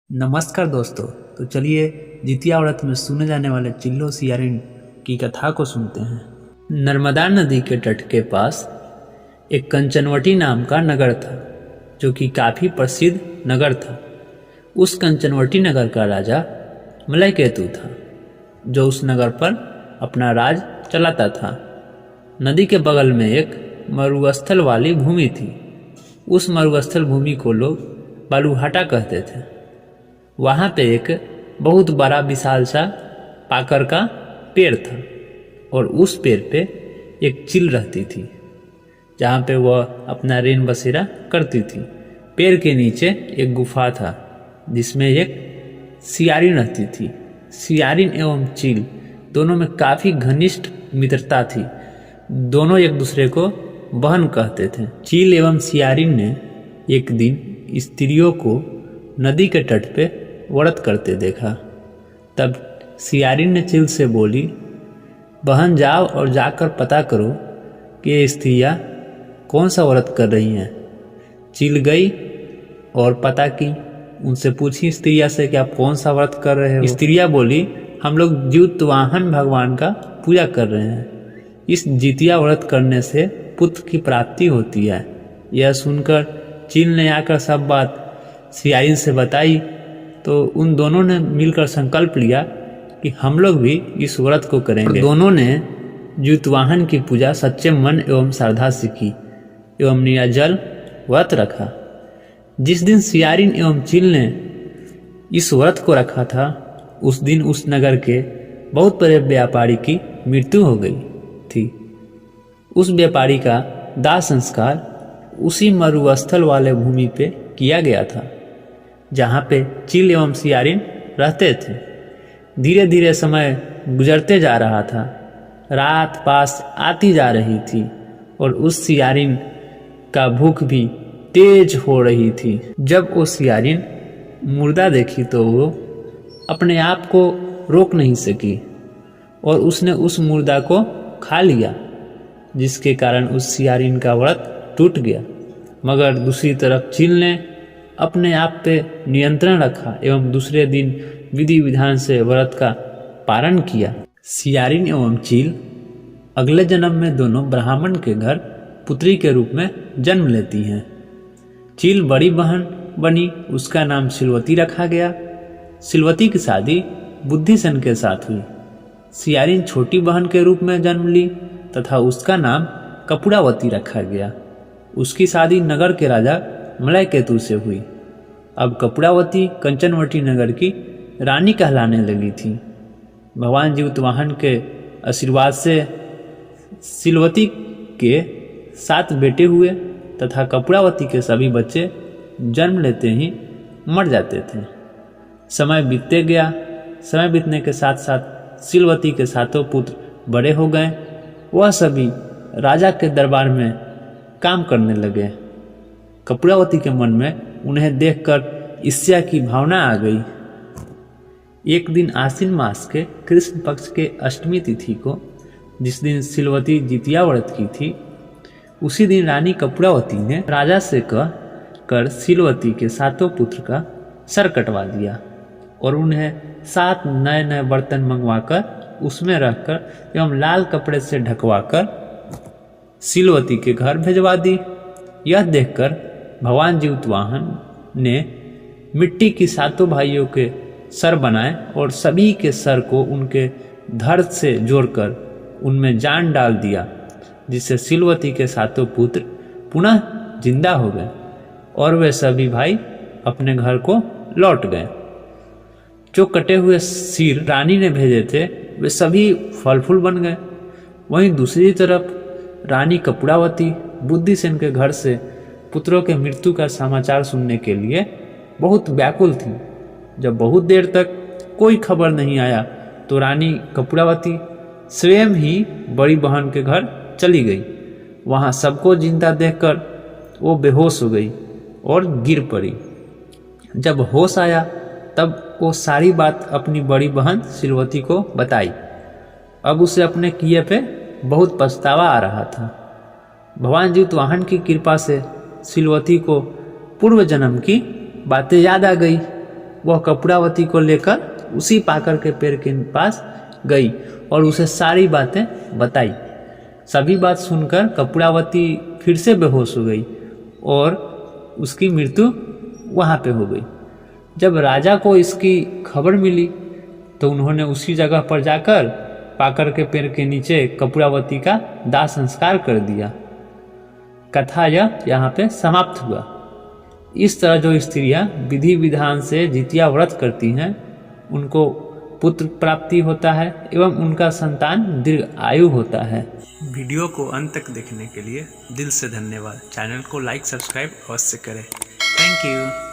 नमस्कार दोस्तों। तो चलिए जितिया व्रत में सुने जाने वाले चिल्लो सियारिन की कथा को सुनते हैं। नर्मदा नदी के तट के पास एक कंचनवटी नाम का नगर था, जो कि काफ़ी प्रसिद्ध नगर था। उस कंचनवटी नगर का राजा मलयकेतु था, जो उस नगर पर अपना राज चलाता था। नदी के बगल में एक मरुस्थल वाली भूमि थी। उस मरुस्थल भूमि को लोग बालूहाटा कहते थे। वहाँ पे एक बहुत बड़ा विशाल सा पाकर का पेड़ था, और उस पेड़ पे एक चील रहती थी, जहाँ पे वह अपना रैन बसेरा करती थी। पेड़ के नीचे एक गुफा था, जिसमें एक सियारिन रहती थी। सियारिन एवं चील दोनों में काफ़ी घनिष्ठ मित्रता थी। दोनों एक दूसरे को बहन कहते थे। चील एवं सियारिन ने एक दिन स्त्रियों को नदी के तट पे व्रत करते देखा। तब सियारिन ने चील से बोली, बहन जाओ और जाकर पता करो कि ये स्त्रियाँ कौन सा व्रत कर रही हैं। चील गई और पता की, उनसे पूछी स्त्रिया से कि आप कौन सा व्रत कर रहे हो। स्त्रियाँ बोली, हम लोग ज्योतिवाहन भगवान का पूजा कर रहे हैं। इस जितिया व्रत करने से पुत्र की प्राप्ति होती है। यह सुनकर चील ने आकर सब बात सियारिन से बताई, तो उन दोनों ने मिलकर संकल्प लिया कि हम लोग भी इस व्रत को करेंगे। दोनों ने ज्योतिवाहन की पूजा सच्चे मन एवं श्रद्धा से की एवं निर्जल व्रत रखा। जिस दिन सियारिन एवं चील ने इस व्रत को रखा था, उस दिन उस नगर के बहुत बड़े व्यापारी की मृत्यु हो गई थी। उस व्यापारी का दाह संस्कार उसी मरुस्थल वाले भूमि पे किया गया था, जहाँ पे चील एवं सियारिन रहते थे। धीरे धीरे समय गुजरते जा रहा था। रात पास आती जा रही थी, और उस सियारिन का भूख भी तेज हो रही थी। जब वो सियारिन मुर्दा देखी तो वो अपने आप को रोक नहीं सकी, और उसने उस मुर्दा को खा लिया, जिसके कारण उस सियारिन का व्रत टूट गया। मगर दूसरी तरफ चील ने अपने आप पे नियंत्रण रखा एवं दूसरे दिन विधि विधान से व्रत का पालन किया। सियारिन एवं चील अगले जन्म में दोनों ब्राह्मण के घर पुत्री के रूप में जन्म लेती हैं। चील बड़ी बहन बनी, उसका नाम सिलवती रखा गया। सिलवती की शादी बुद्धिसेन के साथ हुई। सियारिन छोटी बहन के रूप में जन्म ली तथा उसका नाम कपूरावती रखा गया। उसकी शादी नगर के राजा मलयकेतु से हुई। अब कपूरावती कंचनवटी नगर की रानी कहलाने लगी थी। भगवान ज्योतिवाहन के आशीर्वाद से सिलवती के 7 बेटे हुए तथा कपूरावती के सभी बच्चे जन्म लेते ही मर जाते थे। समय बीतते गया। समय बीतने के साथ साथ सिलवती के 7 पुत्र बड़े हो गए। वह सभी राजा के दरबार में काम करने लगे। कपूरावती के मन में उन्हें देखकर ईर्ष्या की भावना आ गई। एक दिन आश्विन मास के कृष्ण पक्ष के अष्टमी तिथि को, जिस दिन सिलवती जितिया व्रत की थी, उसी दिन रानी कपूरावती ने राजा से कह कर सिलवती के 7 पुत्र का सर कटवा दिया, और उन्हें 7 नए नए बर्तन मंगवाकर उसमें रखकर एवं लाल कपड़े से ढकवाकर सिलवती के घर भेजवा दी। यह देखकर भगवान ज्योतिवाहन ने मिट्टी की 7 भाइयों के सर बनाए और सभी के सर को उनके धड़ से जोड़कर उनमें जान डाल दिया, जिससे सिलवती के 7 पुत्र पुनः जिंदा हो गए और वे सभी भाई अपने घर को लौट गए। जो कटे हुए सिर रानी ने भेजे थे, वे सभी फल फूल बन गए। वहीं दूसरी तरफ रानी कपूरावती बुद्धिसेन के घर से पुत्रों के मृत्यु का समाचार सुनने के लिए बहुत व्याकुल थी। जब बहुत देर तक कोई खबर नहीं आया, तो रानी कपूरावती स्वयं ही बड़ी बहन के घर चली गई। वहाँ सबको जिंदा देखकर वो बेहोश हो गई और गिर पड़ी। जब होश आया, तब वो सारी बात अपनी बड़ी बहन सिलवती को बताई। अब उसे अपने किए पे बहुत पछतावा आ रहा था। भगवान ज्योतिवाहन की कृपा से सिलवती को पूर्व जन्म की बातें याद आ गई। वह कपूरावती को लेकर उसी पाकर के पेड़ के पास गई और उसे सारी बातें बताई। सभी बात सुनकर कपूरावती फिर से बेहोश हो गई और उसकी मृत्यु वहाँ पे हो गई। जब राजा को इसकी खबर मिली तो उन्होंने उसी जगह पर जाकर पाकर के पेड़ के नीचे कपूरावती का दाह संस्कार कर दिया। कथा यहाँ पे समाप्त हुआ। इस तरह जो स्त्रियां विधि विधान से जितिया व्रत करती हैं उनको पुत्र प्राप्ति होता है एवं उनका संतान दीर्घ आयु होता है। वीडियो को अंत तक देखने के लिए दिल से धन्यवाद। चैनल को लाइक सब्सक्राइब अवश्य करें। Thank you.